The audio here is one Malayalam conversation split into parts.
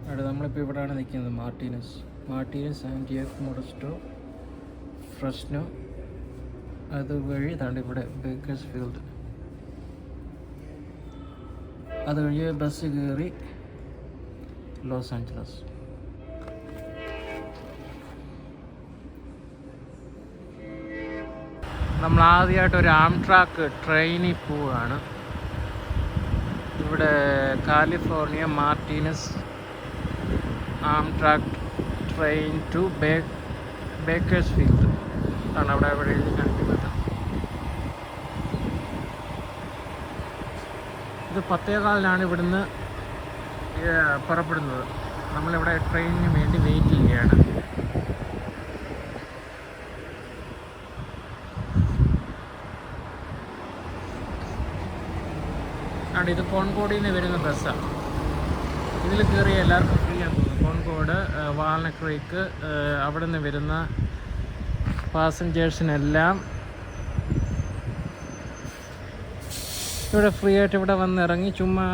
അവിടെ നമ്മളിപ്പോൾ ഇവിടെയാണ് നിൽക്കുന്നത്. മാർട്ടീനസ് സാന്റിയാഗോ മോഡസ്റ്റോ ഫ്രഷ്നോ അതുവഴി താണ്ട് ഇവിടെ ബേക്കേഴ്സ് ഫീൽഡ്. അതുവഴി ബസ് കയറി ലോസ് ആഞ്ചലസ്. നമ്മൾ ആദ്യമായിട്ട് ഒരു ആംട്രാക്ക് ട്രെയിനിൽ പോവുകയാണ്. ഇവിടെ California Martinez Amtrak train to Bakersfield ആണ് അവിടെ എഴുതി കാണിക്കുന്നത്. ഇത് 10:15 ഇവിടുന്ന് പുറപ്പെടുന്നത്. നമ്മളിവിടെ ട്രെയിനിന് വേണ്ടി വെയിറ്റ് ചെയ്യുകയാണ്. ഇത് കോൺകോഡിൽ നിന്ന് വരുന്ന ബസ്സാണ്. ഇതിൽ കയറിയ എല്ലാവർക്കും ഫ്രീ ആണെന്ന് തോന്നുന്നു. കോൺകോഡ്, വാൽനട്ട് ക്രീക്ക് അവിടെ നിന്ന് വരുന്ന പാസഞ്ചേഴ്സിനെല്ലാം ഇവിടെ ഫ്രീ ആയിട്ട് ഇവിടെ വന്നിറങ്ങി. ചുമ്മാ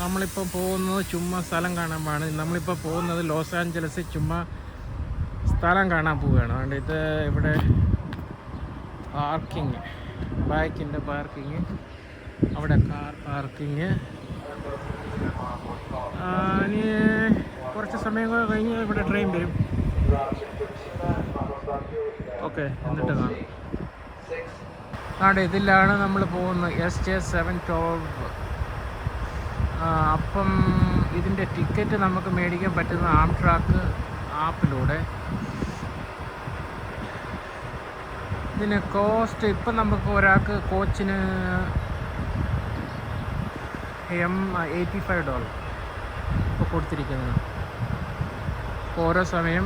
നമ്മളിപ്പോൾ പോകുന്നത് ചുമ്മാ സ്ഥലം കാണാൻ. നമ്മളിപ്പോൾ പോകുന്നത് ലോസ് ആഞ്ചലസിൽ ചുമ്മാ സ്ഥലം കാണാൻ പോവുകയാണ്. അതുകൊണ്ട് ഇത് ഇവിടെ പാർക്കിങ്, ബൈക്കിൻ്റെ പാർക്കിങ്, അവിടെ കാർ പാർക്കിങ്. ഇനി കുറച്ച് സമയം കഴിഞ്ഞ് ഇവിടെ ട്രെയിൻ വരും. ഓക്കെ, എന്നിട്ട് കാണാം. അവിടെ ഇതിലാണ് നമ്മൾ പോകുന്നത്, SJ712. അപ്പം ഇതിൻ്റെ ടിക്കറ്റ് നമുക്ക് മേടിക്കാൻ പറ്റുന്ന ആംട്രാക്ക് ആപ്പിലൂടെ. ഇതിന് കോസ്റ്റ് ഇപ്പം നമുക്ക് ഒരാൾക്ക് കോച്ചിന് $85 ഇപ്പോൾ കൊടുത്തിരിക്കുന്നത്. ഓരോ സമയം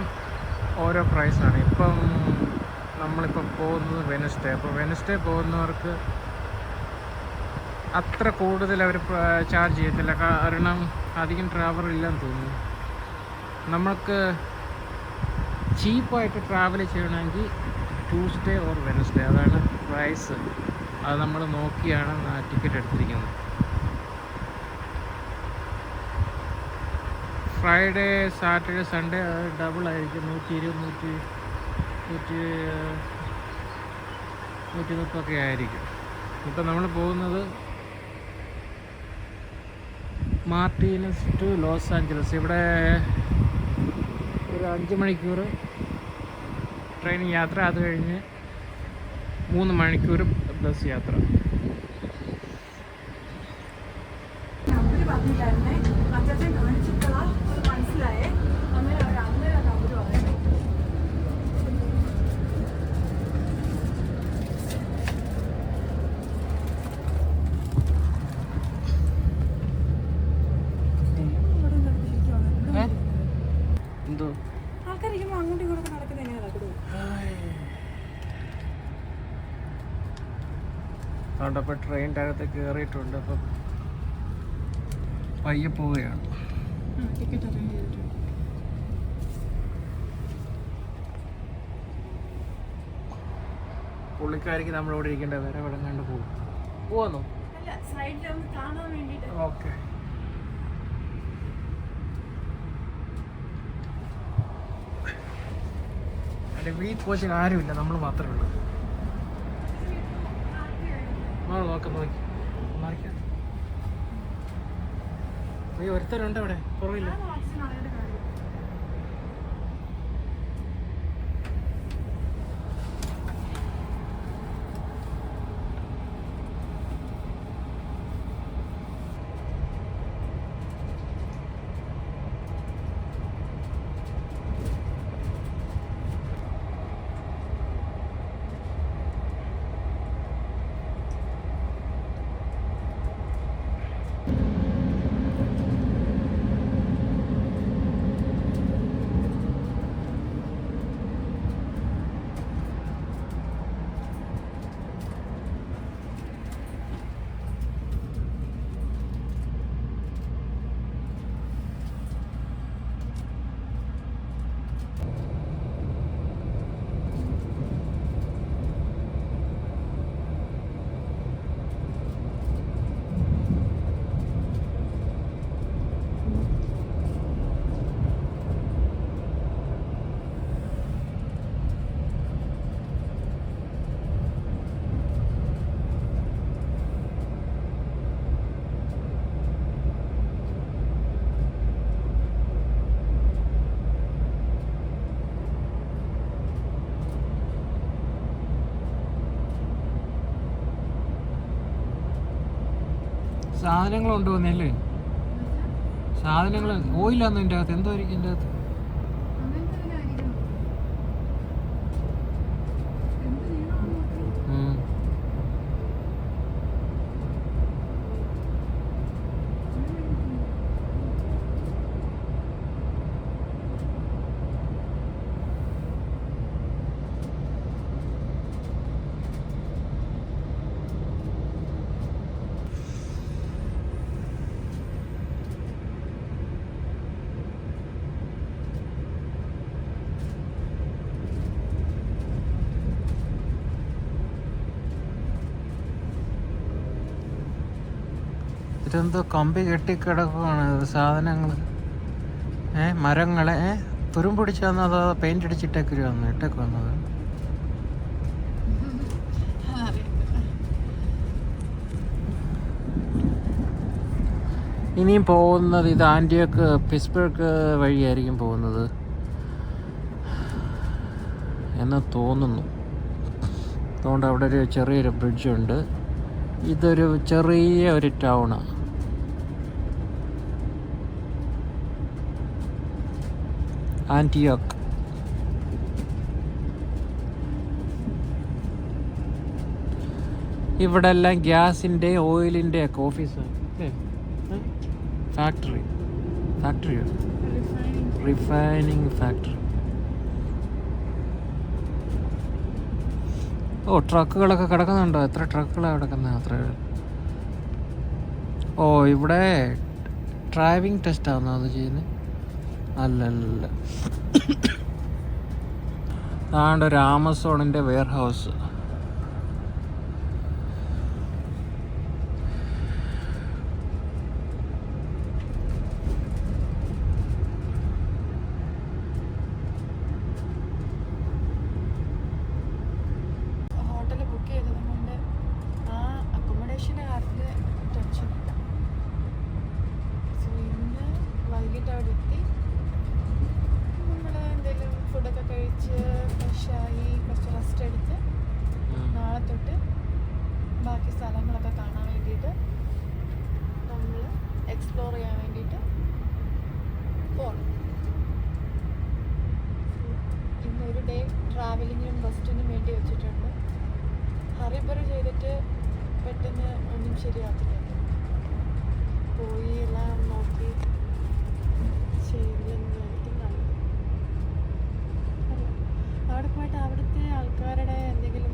ഓരോ പ്രൈസാണ്. ഇപ്പം നമ്മളിപ്പം പോകുന്നത് വെനസ്ഡേ. അപ്പോൾ വെനസ്ഡേ പോകുന്നവർക്ക് അത്ര കൂടുതൽ അവർ ചാർജ് ചെയ്യത്തില്ല, കാരണം അധികം ട്രാവൽ ഇല്ലെന്ന് തോന്നുന്നു. നമുക്ക് ചീപ്പായിട്ട് ട്രാവൽ ചെയ്യണമെങ്കിൽ ട്യൂസ്ഡേ ഓർ വെനസ്ഡേ, അതാണ് പ്രൈസ്. അത് നമ്മൾ നോക്കിയാണ് ടിക്കറ്റ് എടുത്തിരിക്കുന്നത്. ഫ്രൈഡേ, സാറ്റർഡേ, സൺഡേ ഡബിൾ ആയിരിക്കും. 120, 130 ആയിരിക്കും. ഇപ്പം നമ്മൾ പോകുന്നത് മാർട്ടീനസ് ടു ലോസ് ആഞ്ചലസ്. ഇവിടെ ഒരു 5 മണിക്കൂർ ട്രെയിൻ യാത്ര, അത് കഴിഞ്ഞ് 3 മണിക്കൂർ ബസ് യാത്ര. എന്തോ ആൾക്കാരിക്കുമ്പോൾ അങ്ങോട്ടും ഇങ്ങോട്ടും നടക്കുന്ന എങ്ങനെ നടക്കുന്നു? അതുകൊണ്ടപ്പോൾ ട്രെയിനിൻ്റെ അകത്ത് കയറിയിട്ടുണ്ട്. അപ്പം പയ്യെ പോവുകയാണ്. ടിക്കറ്റ് അറേഞ്ച് ചെയ്തിട്ടുണ്ട്. പുള്ളിക്കാരിക്ക് നമ്മളിവിടെ ഇരിക്കേണ്ട, വേറെ എവിടെ കണ്ട് പോവാന്നോ? ഓക്കെ. ഈ കോച്ചിന് ആരുമില്ല, നമ്മൾ മാത്രമേ ഉള്ളൂ. നോക്കാം. ഈ ഒരുത്തരുണ്ട് അവിടെ, കുറവില്ല. സാധനങ്ങൾ കൊണ്ടുപോകുന്നല്ലേ? സാധനങ്ങൾ ഓയിലാന്ന് എൻ്റെ അകത്ത്, എന്തോ ആയിരിക്കും എൻ്റെ അകത്ത്. ഇതെന്തോ കമ്പി കെട്ടിക്കിടക്കുവാണ് സാധനങ്ങൾ. മരങ്ങളെ തുരുമ്പൊടിച്ച് വന്നത്, അതോ പെയിന്റ് അടിച്ചിട്ടേക്ക് വന്നത്. ഇനിയും പോകുന്നത് ഇത് ആൻറ്റിയോക്ക് പിറ്റ്സ്ബർഗ് വഴിയായിരിക്കും പോകുന്നത് എന്ന് തോന്നുന്നു. അതുകൊണ്ട് അവിടെ ഒരു ചെറിയൊരു ബ്രിഡ്ജുണ്ട്. ഇതൊരു ചെറിയ ഒരു ടൗണാണ്. ആൻറ്റിയോക്ക്. ഇവിടെ എല്ലാം ഗ്യാസിൻ്റെ ഓയിലിൻ്റെ ഒക്കെ ഓഫീസാണ് അല്ലേ? ഫാക്ടറിയോ? Refining factory. ഓ, ട്രക്കുകളൊക്കെ കിടക്കുന്നുണ്ടോ? എത്ര ട്രക്കുകളാണ് കിടക്കുന്നത്? അത്ര. ഓ, ഇവിടെ ഡ്രൈവിംഗ് ടെസ്റ്റാണോ അത് ചെയ്യുന്നത്? അല്ലല്ല. അതാണ്ട് ഒരു ആമസോണിൻ്റെ വെയർ ഹൗസ്. ബാക്കി സ്ഥലങ്ങളൊക്കെ കാണാൻ വേണ്ടിയിട്ട് നമ്മൾ എക്സ്പ്ലോർ ചെയ്യാൻ വേണ്ടിയിട്ട് പോകണം. ഇന്നൊരു ഡേ ട്രാവലിങ്ങിനും റെസ്റ്റിനും വേണ്ടി വെച്ചിട്ടുണ്ട്. ഹറിബറി ചെയ്തിട്ട് പെട്ടെന്ന് ഒന്നും ശരിയാക്കില്ല. പോയി എല്ലാം നോക്കി ചെയ്യുന്നതായിരിക്കും നല്ലത്. അവിടെ പോയിട്ട് അവിടുത്തെ ആൾക്കാരുടെ എന്തെങ്കിലും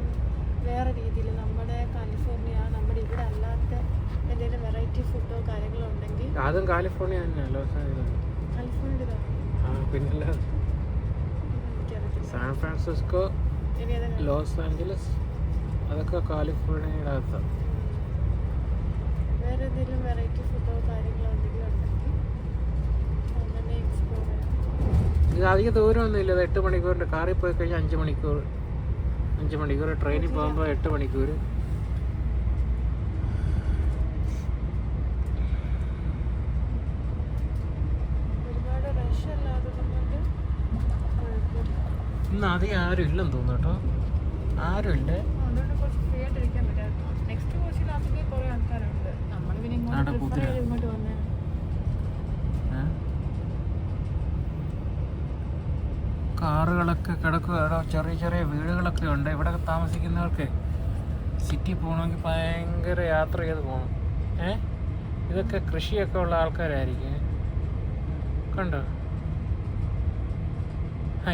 വേറെ രീതിയിൽ, നമ്മുടെ കാലിഫോർണിയ, നമ്മുടെ ഇവിടെ അല്ലാത്ത എന്തെങ്കിലും വെറൈറ്റി ഫുഡോ കാര്യങ്ങളോ ഉണ്ടെങ്കിൽ. അതും കാലിഫോർണിയ തന്നെയല്ലോ? കാലിഫോർണിയ പിന്നെ സാൻ ഫ്രാൻസിസ്കോ, ലോസ് ആഞ്ചലസ്, അതൊക്കെ കാലിഫോർണിയയുടെ അകത്താണ്. വേറെ എന്തെങ്കിലും വെറൈറ്റി ഫുഡോ കാര്യങ്ങളോ എന്തെങ്കിലും ഉണ്ടെങ്കിൽ അങ്ങനെ എക്സ്പ്ലോർ ചെയ്യാം. ഇത് അധികം ദൂരമൊന്നുമില്ല. 8 മണിക്കൂറിൻ്റെ കാറിൽ പോയി കഴിഞ്ഞാൽ 5 മണിക്കൂർ. 5 മണിക്കൂർ. ട്രെയിനിൽ പോകുമ്പോൾ 8 മണിക്കൂർ. ഒരുപാട് റഷ് അല്ലാത്തതുകൊണ്ട് ഇന്ന് അധികം ആരും ഇല്ലെന്ന് തോന്നുന്നു കേട്ടോ. ആരും ഇല്ലേ? അതുകൊണ്ട് കുറച്ച് ഫ്രീ ആയിട്ടിരിക്കാൻ പറ്റും. നെക്സ്റ്റ് കോഴ്സിനകത്തേക്ക് കുറേ ആൾക്കാരുണ്ട്. നമ്മൾ പിന്നെ ഇങ്ങോട്ട് വന്നേ. കാറുകളൊക്കെ കിടക്കുക. ചെറിയ ചെറിയ വീടുകളൊക്കെ ഉണ്ട്. ഇവിടെ താമസിക്കുന്നവർക്ക് സിറ്റി പോകണമെങ്കിൽ ഭയങ്കര യാത്ര ചെയ്ത് പോകണം. ഇതൊക്കെ കൃഷിയൊക്കെ ഉള്ള ആൾക്കാരായിരിക്കും. കണ്ടോ?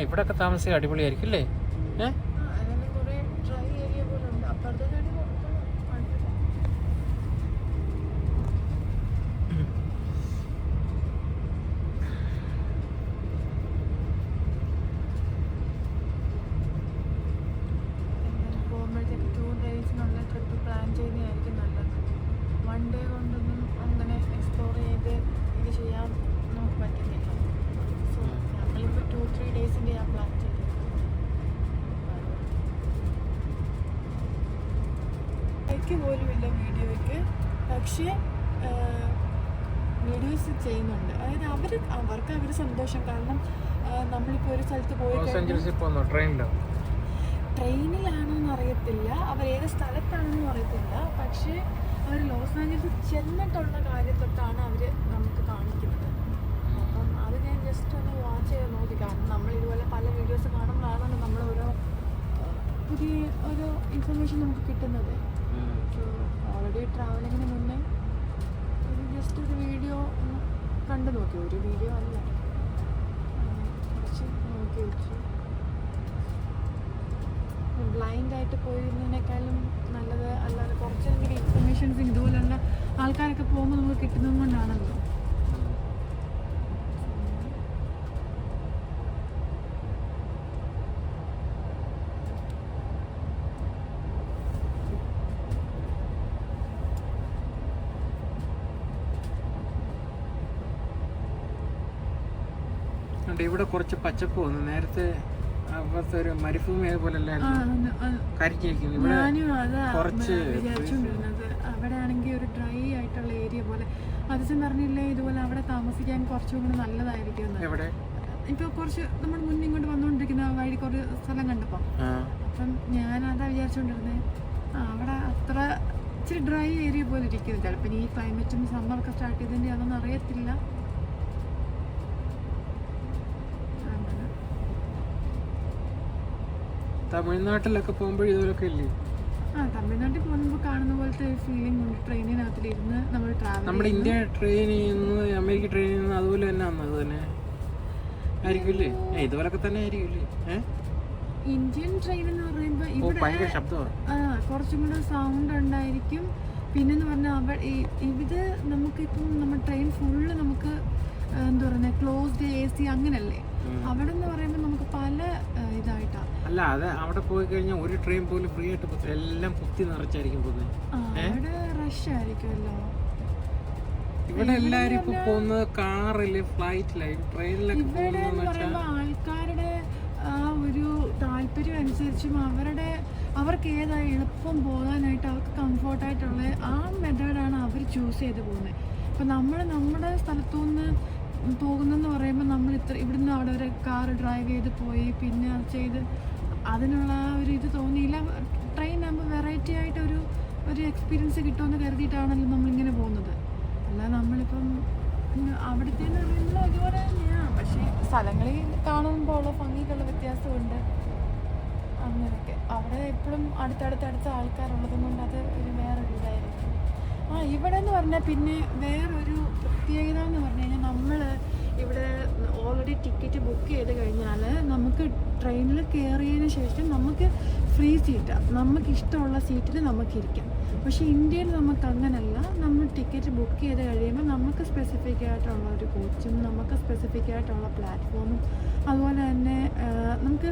ഇവിടെയൊക്കെ താമസിക്കാൻ അടിപൊളിയായിരിക്കും അല്ലേ? പോലുമില്ല വീഡിയോയ്ക്ക്. പക്ഷേ വീഡിയോസ് ചെയ്യുന്നുണ്ട്. അതായത് അവർക്ക് അവർ സന്തോഷം. കാരണം നമ്മളിപ്പോൾ ഒരു സ്ഥലത്ത് പോയി ട്രെയിനിലാണോന്ന് അറിയത്തില്ല, അവർ ഏത് സ്ഥലത്താണെന്നും അറിയത്തില്ല. പക്ഷേ അവർ ലോസ് ആഞ്ചൽസ് ചെന്നിട്ടുള്ള കാര്യം തൊട്ടാണ് അവർ നമുക്ക് കാണിക്കുന്നത്. അപ്പം അത് ഞാൻ ജസ്റ്റ് ഒന്ന് വാച്ച് ചെയ്ത് നോക്കി. കാരണം നമ്മൾ ഇതുപോലെ പല വീഡിയോസ് കാണുമ്പോഴാണല്ലോ നമ്മൾ ഓരോ പുതിയ ഒരു ഇൻഫർമേഷൻ നമുക്ക് കിട്ടുന്നത്. ഓൾറെഡി ട്രാവലിങ്ങിന് മുന്നേ ഒരു ജസ്റ്റ് ഒരു വീഡിയോ ഒന്ന് കണ്ടു നോക്കി. ഒരു വീഡിയോ അല്ല, കുറച്ച് നോക്കി വെച്ചു. ബ്ലൈൻഡായിട്ട് പോയിരുന്നതിനേക്കാളും നല്ലത് അല്ലാതെ കുറച്ചെങ്കിലും ഇൻഫർമേഷൻസ് ഇതുപോലുള്ള ആൾക്കാരൊക്കെ പോകുമ്പോൾ നമുക്ക് കിട്ടുന്നത് കൊണ്ടാണല്ലോ. ഇവിടെ കുറച്ച് പച്ചപ്പ് വന്നു. നേരത്തെ അവിടുത്തെ ഒരു മരുഭൂമി പോലെ കരിച്ചിരിക്കുന്നു. ഇവിടെ കുറച്ച് വിചാരിച്ചുകൊണ്ടിരുന്നത് അവിടെ ആണെങ്കിൽ ഒരു ഡ്രൈ ആയിട്ടുള്ള ഏരിയ പോലെ. അതിസം പറഞ്ഞില്ലേ ഇതുപോലെ അവിടെ താമസിക്കാൻ കുറച്ചും കൂടി നല്ലതായിരിക്കും. എവിടെ ഇപ്പൊ കുറച്ച് നമ്മൾ മുന്നേ ഇങ്ങോട്ട് വന്നുകൊണ്ടിരിക്കുന്ന വഴി കുറച്ച് സ്ഥലം കണ്ടപ്പോ അപ്പം ഞാൻ അതാ വിചാരിച്ചുകൊണ്ടിരുന്നത് അവിടെ അത്ര ഇച്ചിരി ഡ്രൈ ഏരിയ പോലെ ഇരിക്കുന്നു. ചിലപ്പോൾ ഈ ക്ലൈമറ്റും സമ്മറൊക്കെ സ്റ്റാർട്ട് ചെയ്തതിൻ്റെ അതൊന്നും അറിയത്തില്ല. തമിഴ്നാട്ടിലൊക്കെ പോകുമ്പോൾ ഇതുപോലൊക്കെ ഇല്ലേ? തമിഴ്നാട്ടിൽ പോകുമ്പോൾ കാണുന്ന പോലത്തെ ഫീലിംഗ് ഉണ്ട്. ട്രെയിനിനകത്തിലിരുന്ന് നമ്മൾ ട്രാവൽ നമ്മുടെ ഇന്ത്യ ട്രെയിനിൽ നിന്ന് അമേരിക്ക ട്രെയിനിൽ നിന്ന് അതുപോലെ തന്നെ അത് തന്നെ ആയിരിക്കില്ലേ? ഇതുപോലൊക്കെ തന്നെ ആയിരിക്കില്ലേ? ഇന്ത്യൻ ട്രെയിൻ എന്ന് പറയുമ്പോൾ ഇവിടെ കുറച്ചും കൂടെ സൗണ്ട് ഉണ്ടായിരിക്കും. പിന്നെന്ന് പറഞ്ഞാൽ ഇത് നമുക്കിപ്പം നമ്മുടെ ട്രെയിൻ ഫുള്ള് നമുക്ക് എന്താ പറയുന്നത് ക്ലോസ്ഡ് AC അങ്ങനല്ലേ. അവിടെ എന്ന് പറയുമ്പോൾ നമുക്ക് പല ഇതായിട്ടാണ്. അല്ല അത് അവിടെ പോയി കഴിഞ്ഞാൽ ഒരു ട്രെയിൻ പോലും ഫ്രീ ആയിട്ട് പറ്റില്ല. എല്ലാം കുത്തി നിറച്ചായിരിക്കും പോകുന്നത്. അവിടെ റഷ് ആയിരിക്കുമല്ലോ. ഇവിടെ എല്ലാരും ഇപ്പൊ പോകുന്നത് കാറില് ഫ്ലൈറ്റിലായി ട്രെയിനിലൊക്കെ. ഇവിടെ എന്ന് പറയുമ്പോൾ ആൾക്കാരുടെ ആ ഒരു താല്പര്യം അനുസരിച്ചും അവർക്ക് ഏതാ എളുപ്പം പോകാനായിട്ട് അവർക്ക് കംഫോർട്ടായിട്ടുള്ള ആ മെത്തേഡാണ് അവർ ചൂസ് ചെയ്ത് പോകുന്നത്. ഇപ്പം നമ്മുടെ സ്ഥലത്തുനിന്ന് പോകുന്നെന്ന് പറയുമ്പോൾ നമ്മൾ ഇവിടുന്ന് അവിടെ വരെ കാർ ഡ്രൈവ് ചെയ്ത് പോയി പിന്നെ അത് ചെയ്ത് അതിനുള്ള ഒരു ഇത് തോന്നിയില്ല. ട്രെയിൻ ആകുമ്പോൾ വെറൈറ്റി ആയിട്ട് ഒരു എക്സ്പീരിയൻസ് കിട്ടുമെന്ന് കരുതിയിട്ടാണല്ലോ നമ്മളിങ്ങനെ പോകുന്നത്. അല്ല നമ്മളിപ്പം അവിടുത്തെ പറയുമ്പോൾ അതുപോലെ തന്നെയാണ്. പക്ഷേ സ്ഥലങ്ങളിൽ കാണുമ്പോൾ ഉള്ള ഭംഗിക്കുള്ള വ്യത്യാസമുണ്ട്. അങ്ങനെയൊക്കെ അവിടെ എപ്പോഴും അടുത്തടുത്ത ആൾക്കാരുള്ളത് കൊണ്ട് അത് ഒരു വേറൊരു ഇതായിരിക്കും. ഇവിടെ എന്ന് പറഞ്ഞാൽ പിന്നെ വേറൊരു പ്രത്യേകത എന്ന് പറഞ്ഞു കഴിഞ്ഞാൽ നമ്മൾ ഇവിടെ ഓൾറെഡി ടിക്കറ്റ് ബുക്ക് ചെയ്ത് കഴിഞ്ഞാൽ നമുക്ക് ട്രെയിനിൽ കയറിയതിന് ശേഷം നമുക്ക് ഫ്രീ സീറ്റാണ്. നമുക്ക് ഇഷ്ടമുള്ള സീറ്റിൽ നമുക്കിരിക്കാം. പക്ഷേ ഇന്ത്യയിൽ നമുക്ക് അങ്ങനല്ല. നമ്മൾ ടിക്കറ്റ് ബുക്ക് ചെയ്ത് കഴിയുമ്പോൾ നമുക്ക് സ്പെസിഫിക് ആയിട്ടുള്ള ഒരു കോച്ചും നമുക്ക് സ്പെസിഫിക് ആയിട്ടുള്ള പ്ലാറ്റ്ഫോമും അതുപോലെ തന്നെ നമുക്ക്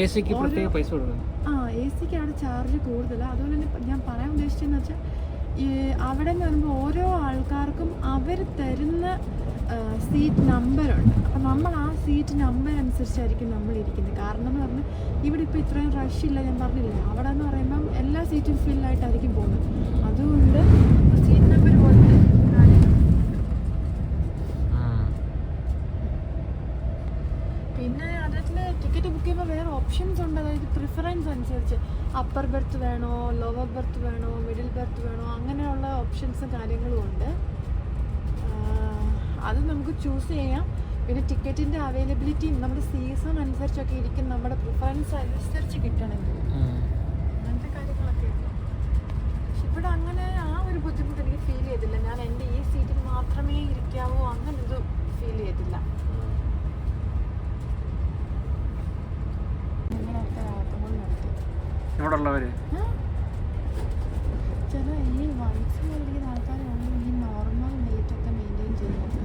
AC-ക്ക് അവിടെ ചാർജ് കൂടുതലാണ്. അതുപോലെ തന്നെ ഞാൻ പറയാൻ ഉദ്ദേശിച്ചതെന്ന് വെച്ചാൽ അവിടെ എന്ന് പറയുമ്പോൾ ഓരോ ആൾക്കാർക്കും അവർ തരുന്ന സീറ്റ് നമ്പറുണ്ട്. അപ്പം നമ്മൾ ആ സീറ്റ് നമ്പർ അനുസരിച്ചായിരിക്കും നമ്മൾ ഇരിക്കുന്നത്. കാരണം എന്ന് പറഞ്ഞാൽ ഇവിടെ ഇപ്പോൾ ഇത്രയും റഷ് ഇല്ല, ഞാൻ പറഞ്ഞില്ല. അവിടെ എന്ന് പറയുമ്പം എല്ലാ സീറ്റും ഫില്ലായിട്ടായിരിക്കും പോകുന്നത്. അതുകൊണ്ട് സീറ്റ് നമ്പർ പോലത്തെ കാര്യങ്ങൾ. പിന്നെ അതിൽ ടിക്കറ്റ് ബുക്ക് ചെയ്യുമ്പോൾ വേറെ ഓപ്ഷൻസ് ഉണ്ട്. അതായത് പ്രിഫറൻസ് അനുസരിച്ച് അപ്പർ ബെർത്ത് വേണോ, ലോവർ ബെർത്ത് വേണോ, മിഡിൽ ബെർത്ത് വേണോ, അങ്ങനെയുള്ള ഓപ്ഷൻസും കാര്യങ്ങളും ഉണ്ട്. അത് നമുക്ക് ചൂസ് ചെയ്യാം. പിന്നെ ടിക്കറ്റിൻ്റെ അവൈലബിലിറ്റി നമ്മുടെ സീസൺ അനുസരിച്ചൊക്കെ ഇരിക്കും. നമ്മുടെ പ്രിഫറൻസ് അനുസരിച്ച് കിട്ടണമെങ്കിൽ അങ്ങനത്തെ കാര്യങ്ങളൊക്കെ ഉണ്ട്. പക്ഷെ ഇവിടെ അങ്ങനെ ആ ഒരു ബുദ്ധിമുട്ട് എനിക്ക് ഫീൽ ചെയ്തില്ല. ഞാൻ എൻ്റെ ഈ സീറ്റിൽ മാത്രമേ ഇരിക്കാവൂ അങ്ങനൊരു ഫീൽ ചെയ്തില്ല. ചില ഈ വൈറ്റ്സ് കളിക്കുന്ന ആൾക്കാരാണ് ഈ നോർമൽ വെയിറ്റൊക്കെ മെയിൻറ്റെയിൻ ചെയ്യുന്നത്.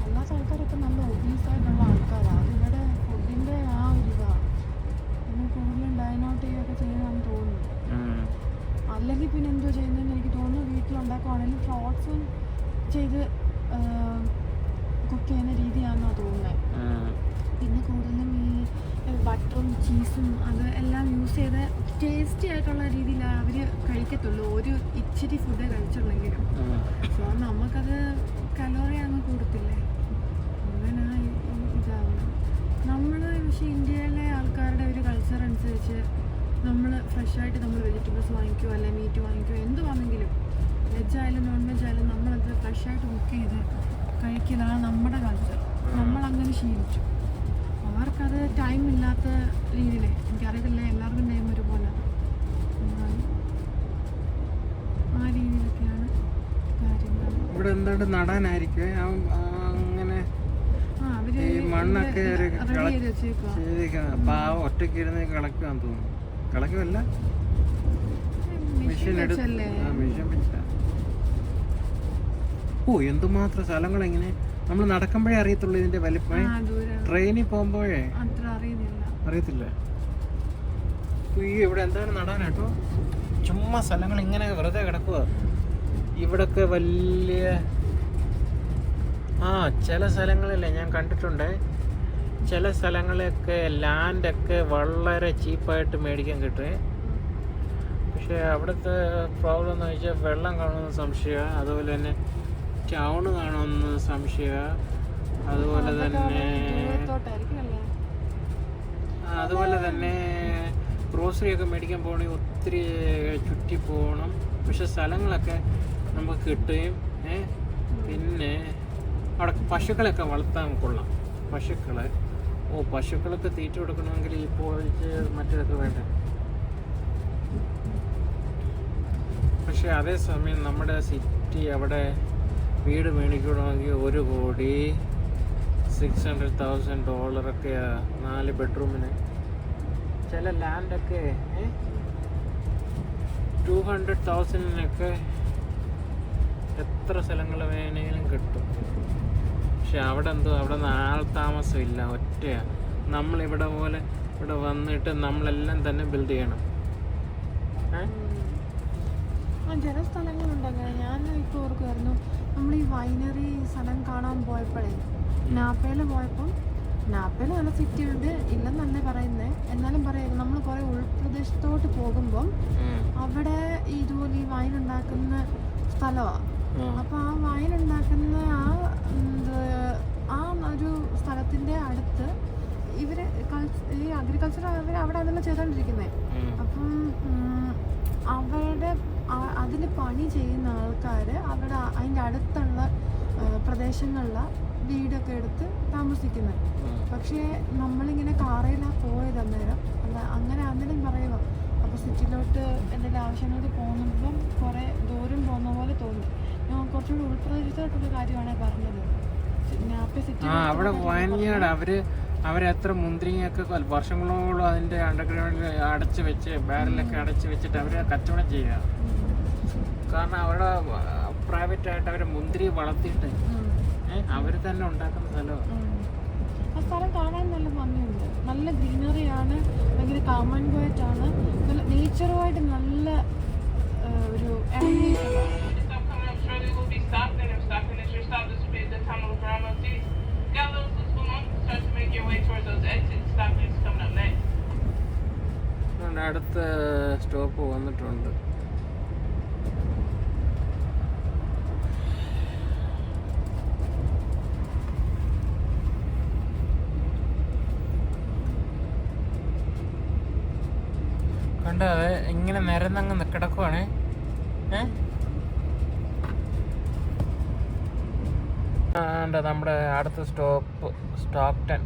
അല്ലാത്ത ആൾക്കാരൊക്കെ നല്ല ഒബീസായിട്ടുള്ള ആൾക്കാരാണ്. ഇവിടെ ഫുഡിൻ്റെ ആ ഒരു ഇതാണ് നമ്മൾ കൂടുതലും ഡൈനൗട്ട് ചെയ്യുകയൊക്കെ ചെയ്യുന്നതാണെന്ന് തോന്നുന്നു. അല്ലെങ്കിൽ പിന്നെ എന്തോ ചെയ്യുന്നതെന്ന് എനിക്ക് തോന്നുന്നു. വീട്ടിലുണ്ടാക്കുവാണെങ്കിലും ഫ്രോട്ട്സും ചെയ്ത് കുക്ക് ചെയ്യുന്ന രീതിയാണെന്നാണ് തോന്നുന്നത്. പിന്നെ കൂടുതലും ഈ ബട്ടറും ചീസും അത് എല്ലാം യൂസ് ചെയ്ത് ടേസ്റ്റി ആയിട്ടുള്ള രീതിയിലാണ് അവർ കഴിക്കത്തുള്ളൂ. ഒരു ഇച്ചിരി ഫുഡ് കഴിച്ചുള്ളെങ്കിലും. സോ നമുക്കത് കലോറി അങ്ങ് കൂടത്തില്ലേ, അങ്ങനെ ഇതാവുന്നത്. നമ്മൾ പക്ഷേ ഇന്ത്യയിലെ ആൾക്കാരുടെ ഒരു കൾച്ചർ അനുസരിച്ച് നമ്മൾ ഫ്രഷായിട്ട് നമ്മൾ വെജിറ്റബിൾസ് വാങ്ങിക്കുമോ അല്ലെങ്കിൽ മീറ്റ് വാങ്ങിക്കുമോ എന്ത് വാങ്ങെങ്കിലും വെജായാലും നോൺ വെജ് ആയാലും നമ്മളത് ഫ്രഷായിട്ട് കുക്ക് ചെയ്ത് കഴിക്കലാണ് നമ്മുടെ കൾച്ചർ. നമ്മളങ്ങനെ ശീലിച്ചു. അവർക്കത് ടൈം ഇല്ലാത്ത രീതിയിൽ, എനിക്കറിയത്തില്ല എല്ലാവർക്കും ടൈം ഒരുപോലെ, എന്നാലും ആ രീതിയിലൊക്കെയാണ് കാര്യങ്ങൾ. ഇവിടെ എന്താണ്ട് നടാനായിരിക്കും അങ്ങനെ ഈ മണ്ണൊക്കെ അപ്പൊ ആ ഒറ്റയ്ക്ക് ഇരുന്ന് കളക്കുവാന്ന് തോന്നുന്നു. കളക്കുമല്ല, മെഷീൻ മെഷീൻ വെച്ച. ഓ എന്തുമാത്രം സ്ഥലങ്ങൾ ഇങ്ങനെ നമ്മൾ നടക്കുമ്പോഴേ അറിയത്തുള്ളൂ ഇതിന്റെ വലിപ്പം. ട്രെയിനിൽ പോകുമ്പോഴേ അറിയത്തില്ല. ഈ ഇവിടെ എന്താണ് നടാനാട്ടോ? ചുമ്മാ സ്ഥലങ്ങൾ ഇങ്ങനെ വെറുതെ കിടക്കുക. ഇവിടൊക്കെ വലിയ ചില സ്ഥലങ്ങളിലെ ഞാൻ കണ്ടിട്ടുണ്ട്. ചില സ്ഥലങ്ങളൊക്കെ ലാൻഡൊക്കെ വളരെ ചീപ്പായിട്ട് മേടിക്കാൻ കിട്ടും. പക്ഷേ അവിടുത്തെ പ്രോബ്ലം എന്ന് വെച്ചാൽ വെള്ളം കാണുമെന്ന് സംശയമാണ്. അതുപോലെ തന്നെ ടൗണ് കാണുമെന്ന് സംശയമാണ്. അതുപോലെ തന്നെ ഗ്രോസറി ഒക്കെ മേടിക്കാൻ പോകണമെങ്കിൽ ഒത്തിരി ചുറ്റി പോകണം. പക്ഷെ സ്ഥലങ്ങളൊക്കെ നമുക്ക് കിട്ടുകയും പിന്നെ അവിടെ പശുക്കളൊക്കെ വളർത്താൻ കൊള്ളാം. പശുക്കളൊക്കെ തീറ്റ കൊടുക്കണമെങ്കിൽ ഇപ്പോൾ മറ്റേതൊക്കെ വേണ്ട. പക്ഷെ അതേസമയം നമ്മുടെ സിറ്റി അവിടെ വീട് മേടിക്കണമെങ്കിൽ $1,600,000 4 ബെഡ്റൂമിന്. ചില ലാൻഡൊക്കെ 200,000 എത്ര സ്ഥലങ്ങൾ വേണമെങ്കിലും കിട്ടും. പക്ഷെ അവിടെ അവിടെ നിന്ന് ആൾ താമസമില്ല, ഒറ്റയാണ്. നമ്മളിവിടെ പോലെ ഇവിടെ വന്നിട്ട് നമ്മളെല്ലാം തന്നെ ബിൽഡ് ചെയ്യണം. ചില സ്ഥലങ്ങളുണ്ട് അങ്ങനെ. ഞാൻ ഇപ്പോൾ ഓർക്കുമായിരുന്നു, നമ്മൾ ഈ വൈനറി സ്ഥലം കാണാൻ പോയപ്പോഴേ നാപ്പയിൽ പോയപ്പം, നാപ്പയിൽ നല്ല സിറ്റി ഉണ്ട് ഇല്ലെന്നല്ലേ പറയുന്നത്, എന്നാലും പറയുന്നത് നമ്മൾ കുറേ ഉൾപ്രദേശത്തോട്ട് പോകുമ്പം അവിടെ ഇതുപോലെ ഈ വൈൻ ഉണ്ടാക്കുന്ന സ്ഥലമാണ്. അപ്പോൾ ആ വൈൻ ഉണ്ടാക്കുന്ന ആ ഒരു സ്ഥലത്തിൻ്റെ അടുത്ത് ഇവര് ഈ അഗ്രികൾച്ചർ അവിടെ അതെല്ലാം ചെയ്തുകൊണ്ടിരിക്കുന്നത്. അപ്പം അവരുടെ അതിൽ പണി ചെയ്യുന്ന ആൾക്കാർ അവിടെ അതിൻ്റെ അടുത്തുള്ള പ്രദേശങ്ങളിലാണ് വീടൊക്കെ എടുത്ത് താമസിക്കുന്നത്. പക്ഷേ നമ്മളിങ്ങനെ കാറയിലാണ് പോയത് അന്നേരം. അങ്ങനെ അന്നേരം പറയുക, അപ്പോൾ സിറ്റിയിലോട്ട് എന്തെങ്കിലും ആവശ്യങ്ങൾക്ക് പോകുമ്പം കുറേ ദൂരം പോകുന്ന പോലെ തോന്നി. ഞാൻ കുറച്ചുകൂടി ഉൾപ്രദേശത്തായിട്ടുള്ള കാര്യമാണ് പറഞ്ഞത്. അവിടെ വയനാട് അവരെത്ര മുന്തിരിങ്ങയൊക്കെ വർഷങ്ങളോളം അതിൻ്റെ അണ്ടർഗ്രൗണ്ടിൽ അടച്ച് വെച്ച് ബാരലൊക്കെ അടച്ച് വെച്ചിട്ട് അവർ കച്ചവടം ചെയ്യുക. കാരണം അവരുടെ പ്രൈവറ്റായിട്ട് അവർ മുന്തിരി വളർത്തിയിട്ട് അവർ തന്നെ ഉണ്ടാക്കുന്ന സ്ഥലമാണ്. ആ സ്ഥലം കാണാൻ നല്ല ഭംഗിയുണ്ട്, നല്ല ഗ്രീനറിയാണ്, ഭയങ്കര കാം ആൻഡ് ക്വയറ്റ് ആണ്, നല്ല നേച്ചറുമായിട്ട് നല്ല ഒരു അടുത്ത സ്റ്റോപ്പ് വന്നിട്ടുണ്ട്. കണ്ടോ ഇങ്ങനെ നിരന്നങ്ങ് കിടക്കുവാണേ. നമ്മുടെ അടുത്ത stop Stockton.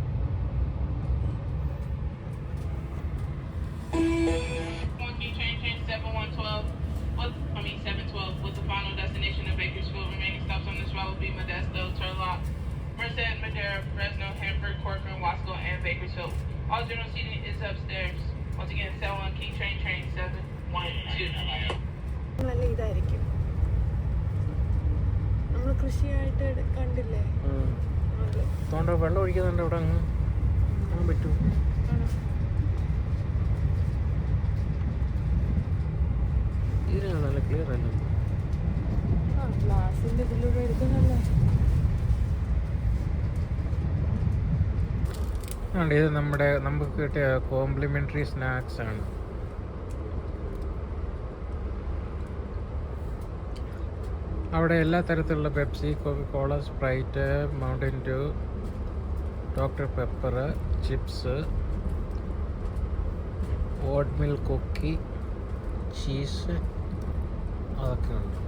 All general seating is upstairs. Once again, 71 King Train 712. നല്ല ഇതായിരിക്കും. നമ്മൾ കൃഷിയായിട്ട് കണ്ടില്ലേ, വെള്ളം ഒഴിക്കുന്നുണ്ട് ഇവിടെ. അങ്ങ് കാണാൻ പറ്റൂ. ഇതിനാണ് നല്ല ക്ലിയർ അല്ല. ഗ്ലാസിന്റെ ഇതിലൂടെ എടുക്കുന്നല്ലേ. ഇത് നമുക്ക് കിട്ടിയ കോംപ്ലിമെന്ററി സ്നാക്സ് ആണ്. അവിടെ എല്ലാ തരത്തിലുള്ള Pepsi, Coca Cola, Sprite, Mountain Dew, Doctor Pepper, chips, oat milk cookie, cheese, അതൊക്കെ ഉണ്ട്.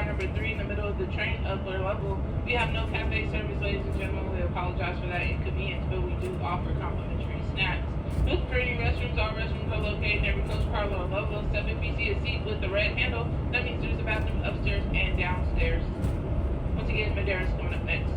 car number 3 in the middle of the train, upper level. We have no cafe service, ladies and gentlemen. We apologize for that inconvenience, but we do offer complimentary snacks. Look for any restrooms. All restrooms are located in every coach car on level 7. If you see a seat with the red handle, that means there's a bathroom upstairs and downstairs. Once again, Madeiras coming up next.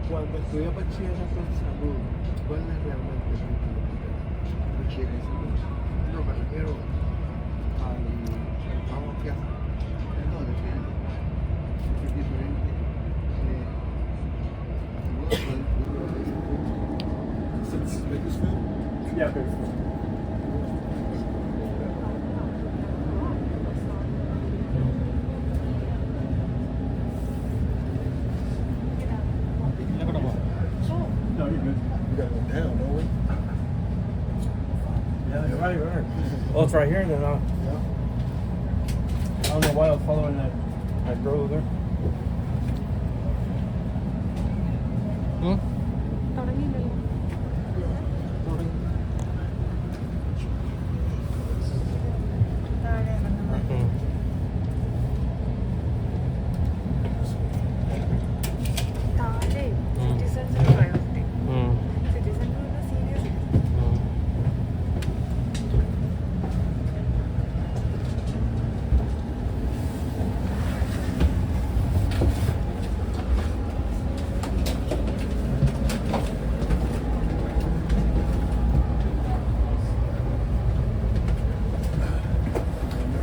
Cuando estudié bachillerato en salud, ¿cuál es realmente el bachillerato? No, me refiero al trabajo que hace. No, depende. Es diferente. Since Bakersfield? Yeah, Bakersfield. No, you're good. We got one down, don't we? Yeah, you're right, right. Well, it's right here, then. Yeah. I don't know why I was following that road there. Hmm?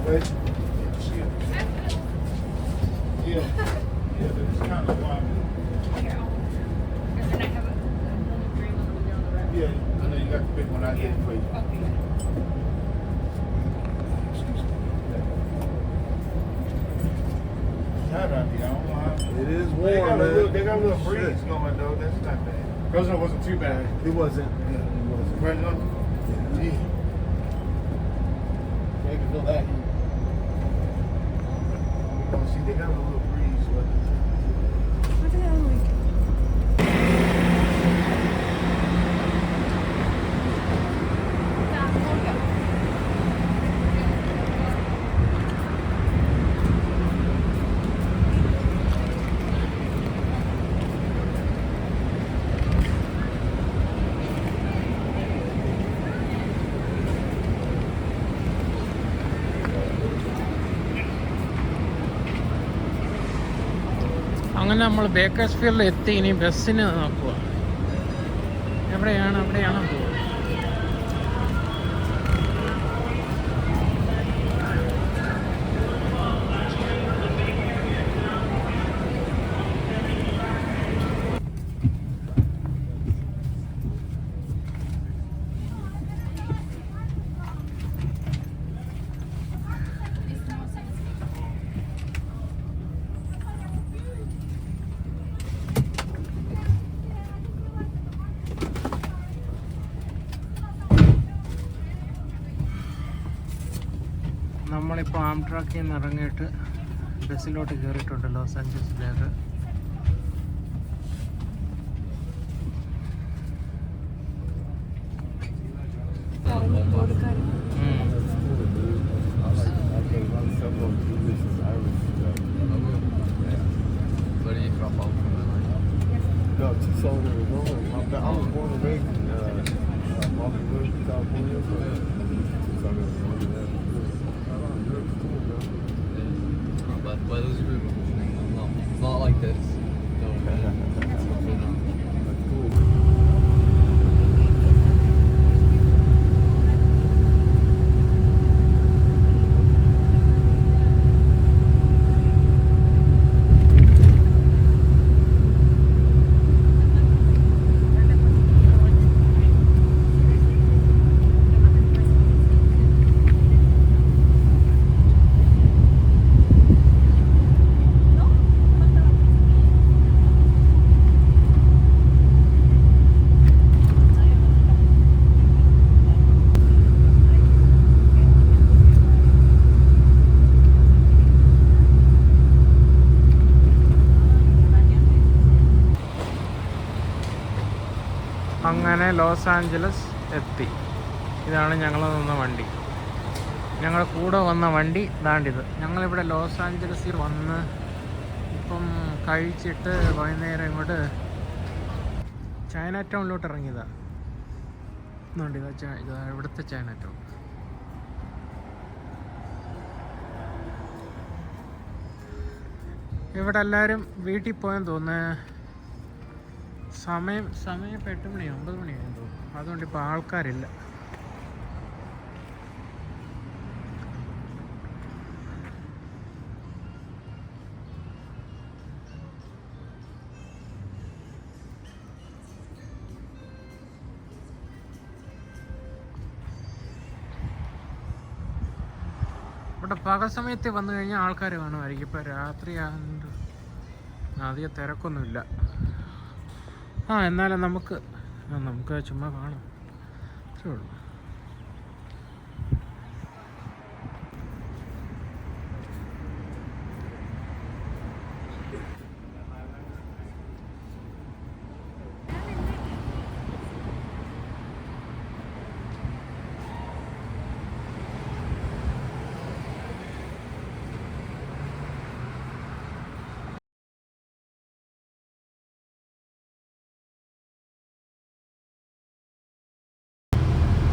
Right? Yeah. Yeah, but it's kind of wild. Yeah, I know you got to pick one out here for you. It's hot out here. I don't know how. It is They warm, got a man. little, they got a little breeze going though. That's not bad. Fresno wasn't too bad. It wasn't. Yeah, it wasn't. Right now, Yeah. you can feel that. Oh, see, they got a little breeze. But അങ്ങനെ നമ്മൾ ബേക്കേഴ്സ്ഫീൽഡിൽ എത്തി. ഇനി ബസ്സിന് നോക്കുക. എവിടെയാണ് പോവുക. നമ്മളിപ്പോൾ ആംട്രാക്കിൽ നിന്ന് ഇറങ്ങിയിട്ട് ബസ്സിലോട്ട് കയറിയിട്ടുണ്ട് loss ആഞ്ചൽസിലേക്ക്. No, Tucson, Arizona. I was born and raised in Hollywood, California. So Tucson, Arizona. But weather's good. It's not like this. That's cool. അങ്ങനെ ലോസ് ആഞ്ചലസ് എത്തി. ഇതാണ് ഞങ്ങൾ നിന്ന വണ്ടി. ഞങ്ങൾ കൂടെ വന്ന വണ്ടി ഇതാണ്ടിത്. ഞങ്ങളിവിടെ ലോസ് ആഞ്ചലസിൽ വന്ന് ഇപ്പം കഴിച്ചിട്ട് വൈകുന്നേരം ഇങ്ങോട്ട് ചൈന ടൗണിലോട്ട് ഇറങ്ങിയതാണ്. ഇതാ ഇവിടുത്തെ ചൈന ടൗൺ. ഇവിടെ എല്ലാവരും വീട്ടിൽ പോയെന്ന് തോന്നുന്നു. സമയം ഇപ്പോൾ 8 മണിയോ 9 മണിയായെന്ന് തോന്നുന്നു. അതുകൊണ്ട് ഇപ്പോൾ ആൾക്കാരില്ല. ഇവിടെ പകൽ സമയത്ത് വന്നു കഴിഞ്ഞാൽ ആൾക്കാർ കാണുമായിരിക്കും. ഇപ്പോൾ രാത്രി ആയതുകൊണ്ട് അധികം തിരക്കൊന്നുമില്ല. എന്നാലും നമുക്ക് ചുമ്മാ കാണാം, അത്രേ ഉള്ളൂ.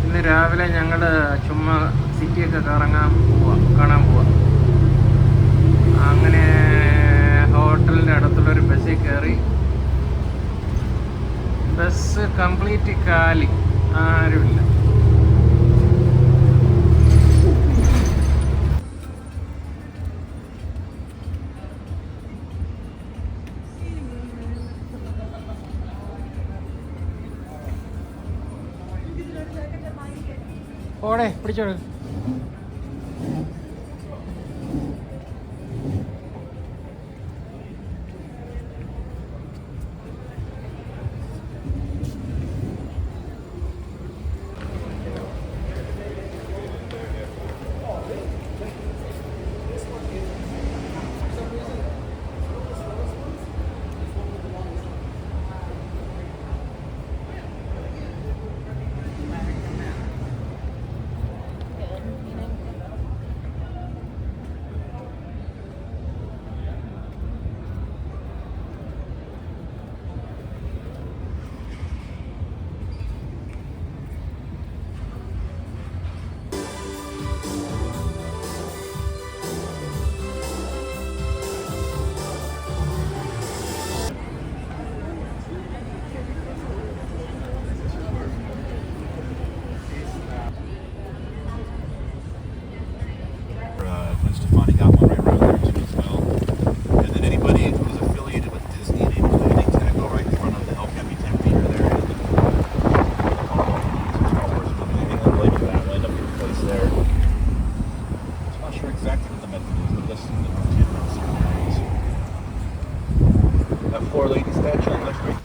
ഇന്ന് രാവിലെ ഞങ്ങൾ ചുമ്മാ സിറ്റിയൊക്കെ കാണാൻ പോവാ. അങ്ങനെ ഹോട്ടലിൻ്റെ അടുത്തുള്ളൊരു ബസ്സിൽ കയറി. ബസ് കംപ്ലീറ്റ് കാലി, ആരുമില്ല. ഓടെ പിടിച്ചോട്. Gwen Stefani got one right around there too as well. And then anybody who's affiliated with Disney and anything, they tend to go right in front of the El Capitan Theater there. Anything related to that will end up in a place there. I'm not sure exactly what the method is, but this is the routine around certain areas. That Four Lady statue on left right.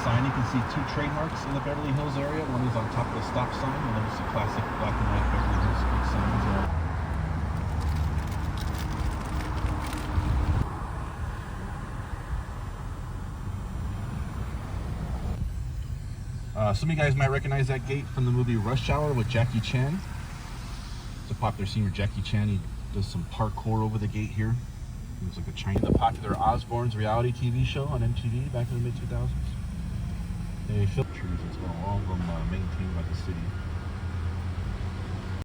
sign, you can see two trademarks in the Beverly Hills area. One is on top of the stop sign, and then it's a classic black and white Beverly Hills big sign as well. Some of you guys might recognize that gate from the movie Rush Hour with Jackie Chan. It's a popular scene where Jackie Chan, he does some parkour over the gate here. It was like a Chinese, the popular Osbourne's reality TV show on MTV back in the mid-2000s. They filmed trees as well, all of them maintained by the city.